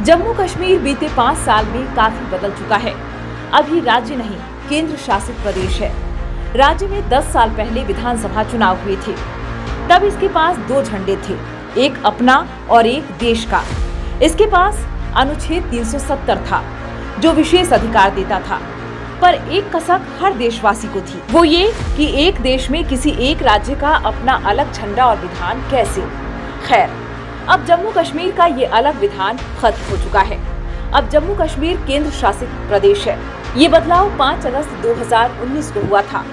जम्मू कश्मीर बीते 5 साल में काफी बदल चुका है। अभी राज्य नहीं, केंद्र शासित प्रदेश है। राज्य में 10 साल पहले विधानसभा चुनाव हुए थे। तब इसके पास 2 झंडे थे, एक अपना और एक देश का। इसके पास अनुच्छेद 370 था, जो विशेष अधिकार देता था। पर एक कसक हर देशवासी को थी, वो ये कि एक देश में किसी एक राज्य का अपना अलग झंडा और विधान कैसे। खैर, अब जम्मू कश्मीर का ये अलग विधान खत्म हो चुका है। अब जम्मू कश्मीर केंद्र शासित प्रदेश है। ये बदलाव 5 अगस्त 2019 को हुआ था,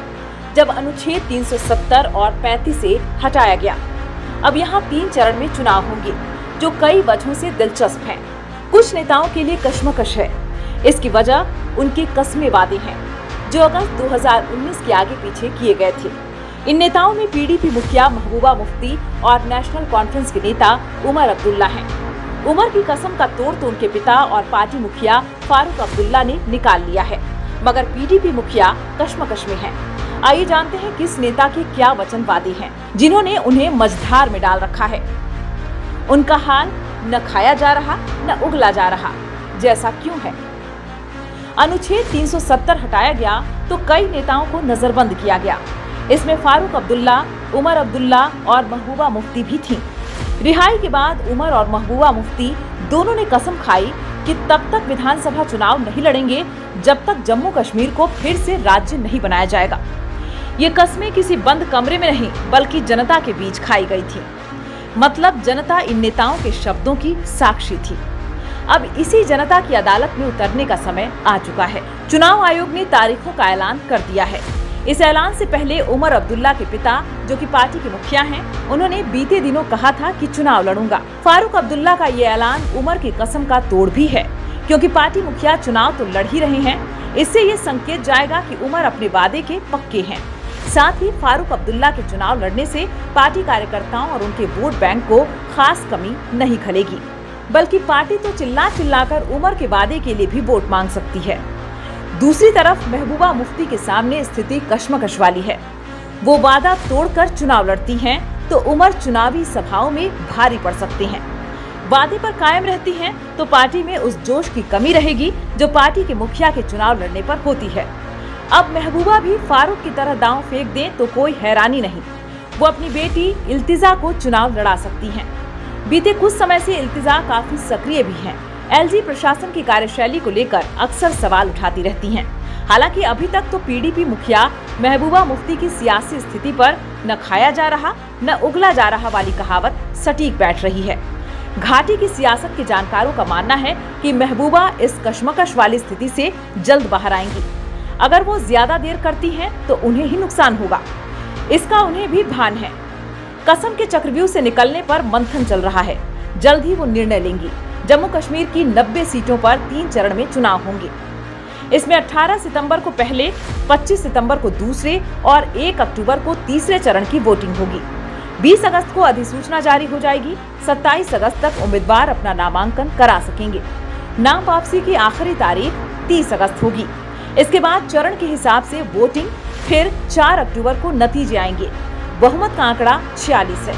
जब अनुच्छेद 370 और 35 से हटाया गया। अब यहाँ 3 चरण में चुनाव होंगे, जो कई वजहों से दिलचस्प हैं। कुछ नेताओं के लिए कश्मकश है। इसकी वजह उनके कस्मे वादे हैं, जो अगस्त 2019 के आगे पीछे किए गए थे। इन नेताओं में पीडीपी मुखिया महबूबा मुफ्ती और नेशनल कॉन्फ्रेंस के नेता उमर अब्दुल्ला हैं। उमर की कसम का तोड़ तो उनके पिता और पार्टी मुखिया फारूक अब्दुल्ला ने निकाल लिया है, मगर पीडीपी मुखिया कश्मकश में हैं। आइए जानते हैं किस नेता के क्या वचन वादे हैं, जिन्होंने उन्हें मझधार में डाल रखा है। उनका हाल न खाया जा रहा न उगला जा रहा जैसा क्यों है। अनुच्छेद 370 हटाया गया तो कई नेताओं को नजरबंद किया गया। इसमें फारूक अब्दुल्ला, उमर अब्दुल्ला और महबूबा मुफ्ती भी थीं। रिहाई के बाद उमर और महबूबा मुफ्ती दोनों ने कसम खाई कि तब तक विधानसभा चुनाव नहीं लड़ेंगे जब तक जम्मू कश्मीर को फिर से राज्य नहीं बनाया जाएगा। ये कस्में किसी बंद कमरे में नहीं, बल्कि जनता के बीच खाई गई थी। मतलब जनता इन नेताओं के शब्दों की साक्षी थी। अब इसी जनता की अदालत में उतरने का समय आ चुका है। चुनाव आयोग ने तारीखों का ऐलान कर दिया है। इस ऐलान से पहले उमर अब्दुल्ला के पिता, जो कि पार्टी के मुखिया हैं, उन्होंने बीते दिनों कहा था कि चुनाव लड़ूंगा। फारूक अब्दुल्ला का ये ऐलान उमर की कसम का तोड़ भी है, क्योंकि पार्टी मुखिया चुनाव तो लड़ ही रहे हैं। इससे ये संकेत जाएगा कि उमर अपने वादे के पक्के हैं। साथ ही फारूक अब्दुल्ला के चुनाव लड़ने से पार्टी कार्यकर्ताओं और उनके वोट बैंक को खास कमी नहीं खलेगी, बल्कि पार्टी तो चिल्ला चिल्लाकर उमर के वादे के लिए भी वोट मांग सकती है। दूसरी तरफ महबूबा मुफ्ती के सामने स्थिति कश्मकश वाली है। वो वादा तोड़कर चुनाव लड़ती हैं, तो उमर चुनावी सभाओं में भारी पड़ सकते हैं। वादे पर कायम रहती हैं, तो पार्टी में उस जोश की कमी रहेगी जो पार्टी के मुखिया के चुनाव लड़ने पर होती है। अब महबूबा भी फारूक की तरह दांव फेंक दें तो कोई हैरानी नहीं। वो अपनी बेटी इल्तिजा को चुनाव लड़ा सकती हैं। बीते कुछ समय से इल्तिजा काफी सक्रिय भी हैं। एलजी प्रशासन की कार्यशैली को लेकर अक्सर सवाल उठाती रहती हैं। हालांकि अभी तक तो पीडीपी मुखिया महबूबा मुफ्ती की सियासी स्थिति पर न खाया जा रहा न उगला जा रहा वाली कहावत सटीक बैठ रही है। घाटी की सियासत के जानकारों का मानना है कि महबूबा इस कश्मकश वाली स्थिति से जल्द बाहर आएंगी। अगर वो ज्यादा देर करती हैं तो उन्हें ही नुकसान होगा, इसका उन्हें भी भान है। कसम के चक्रव्यूह से निकलने पर मंथन चल रहा है। जल्द ही वो निर्णय लेंगी। जम्मू कश्मीर की 90 सीटों पर 3 चरण में चुनाव होंगे। इसमें 18 सितंबर को पहले, 25 सितंबर को दूसरे और 1 अक्टूबर को तीसरे चरण की वोटिंग होगी। 20 अगस्त को अधिसूचना जारी हो जाएगी। 27 अगस्त तक उम्मीदवार अपना नामांकन करा सकेंगे। नाम वापसी की आखिरी तारीख 30 अगस्त होगी। इसके बाद चरण के हिसाब से वोटिंग, फिर 4 अक्टूबर को नतीजे आएंगे। बहुमत का आंकड़ा 46 है।